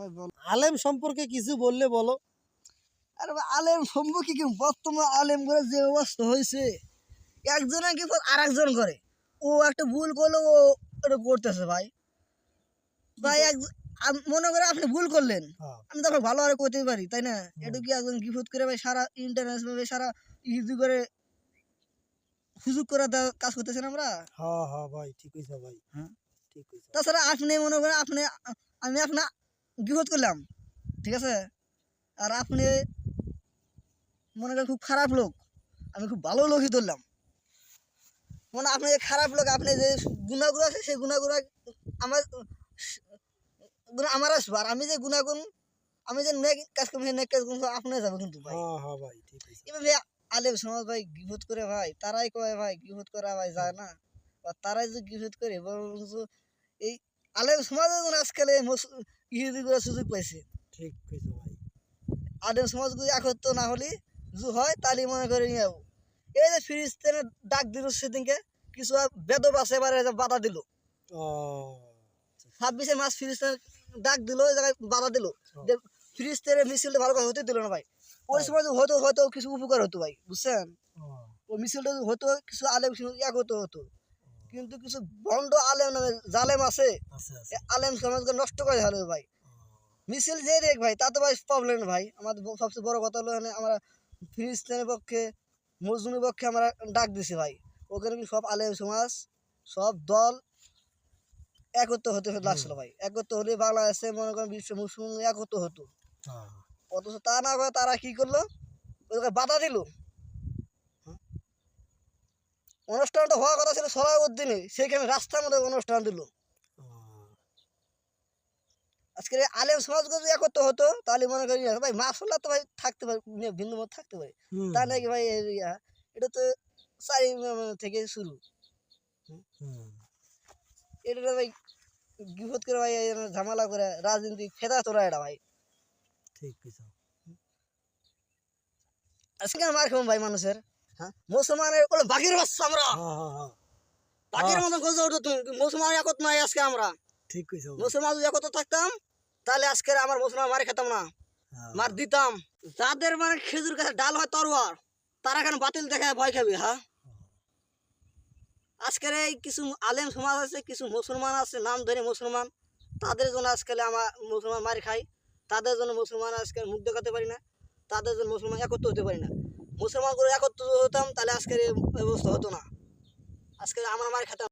ভাই বল। আলেম সম্পর্কে কিছু বললে বলো। আরে ভাই আলেম সম্পর্কে কি বর্তমান আলেম করে যে অবস্থা হয়েছে, একজনে কি আর একজন করে, ও একটা ভুল করলো ও এটা করতেছে ভাই। ভাই মনে করে আপনি ভুল করলেন, আমি তো আপনাকে ভালো আর করতে পারি তাই না? এটা কি একজন গিফট করে ভাই সারা ইন্টারন্যাশনাল সারা ইজি করে সুযোগ করে কাজ করতেছেন আমরা। হ্যাঁ হ্যাঁ ভাই ঠিক হইছে ভাই। হ্যাঁ ঠিক হইছে। তাছাড়া আপনি মনে করেন আপনি আমি আপনার গিফট করলাম, ঠিক আছে, আর আপনি মনে করেন খুব খারাপ লোক, আমি খুব ভালো লোকই ধরলাম, মানে আপনি যে খারাপ লোক, আপনি যে গুণাগুলো আছে সেই গুণাগুলো আমার আমার আসবো, আর আমি যে গুণাগুণ, আমি যে নেক কাজ করবো সেই নেক কাজ করবো আপনি যাবো কিন্তু ভাই। হ্যাঁ হ্যাঁ ভাই ঠিক হইছে। এভাবে আলেম সমাজ ভাই গিফট করে ভাই, তারাই কয় ভাই গিফট করা ভাই যায় না, বা তারাই যে গিফট করে বরঞ্চ এই আলেম সমাজে আজকাল ইহুদিগুলো সুযোগ পাইছে। ঠিক কইছো ভাই। আলেম সমাজগুলি একত্র না হলে যদি হয় তাহলে মনে করে নিয়ে যাবো। এই যে ফিলিস্তিনে ডাক দিল সেদিনকে, কিছু বেদব আছে এবারে বাধা দিল। ও 26 মাস ফিলিস্তিনে ডাক দিল, ওই জায়গায় বাধা দিল, ফিলিস্তিনের মিছিলটা ভালো করে হতে দিল না ভাই। ওই সময় হয়তো হয়তো কিছু উপকার হতো ভাই, বুঝছেন? ওই মিছিলটা হতো, কিছু আলেম হতো হতো, কিন্তু কিছু ভণ্ড আলেম নামে জালেম আছে, আলেম সমাজকে নষ্ট করে হলো ভাই। মিছিল যে রেখ ভাই তা তো ভাই প্রবলেম ভাই। আমাদের সবচেয়ে বড় কথা হলো আমরা ফিলিস্তিনের পক্ষে মজলুমের পক্ষে আমরা ডাক দিছি ভাই। ওখানে কি সব আলেম সমাজ সব দল একত্র হতে লাগছিল ভাই, একত্র হলে বাংলাদেশে মনে করেন বিশ্ব মুসলিম একত্র হতো। অথচ তা না করে তারা কি করলো, ওদেরকে বাধা দিল। অনুষ্ঠানটা হওয়ার কথা ছিল সলাউদ্দিনে, সেইখানে রাস্তার মধ্যে অনুষ্ঠান দিল। আজকে আলেম সমাজ যদি একত্র হতো তাহলে মনে করি ভাই মাসাল্লাহ তো ভাই থাকতে পারে, ভিন্ন মত থাকতে পারে, তা নাকি ভাই এটা তো 4 থেকে শুরু। এটা ভাই বিপদ করে ভাই ঝামেলা করে রাজনীতি ফেদা তোরা এটা ভাই। ঠিক কইছো। আজকে মার খাবো ভাই মানুষের, হ্যাঁ মুসলমানের বলে বাঘের বাচ্চা আমরা, বাঘের মতন খোঁজ উঠো তুমি, মুসলমান একত নাই আজকে আমরা। ঠিক কইছো। মুসলমান যদি একত থাকতাম তাহলে আজকে আমার মুসলমান মারি খেতাম না, মার দিতাম। যাদের মানে খেজুর গাছের ডাল হয় তরোয়ার, তারা কেন বাতিল দেখায় ভয় খাবি? হ্যাঁ আজকের এই কিছু আলেম সমাজ আছে, কিছু মুসলমান আছে নাম ধরে মুসলমান, তাদের জন্য আজকাল আমার মুসলমান মারি খাই, তাদের জন্য মুসলমান আজকে মুখ দেখাতে পারি না, তাদের জন্য মুসলমান একত্র হতে পারি না। মুসলমান করে একত্র হতাম তাহলে আজকের এই অবস্থা হতো না, আজকে আমরা মারি খেতাম।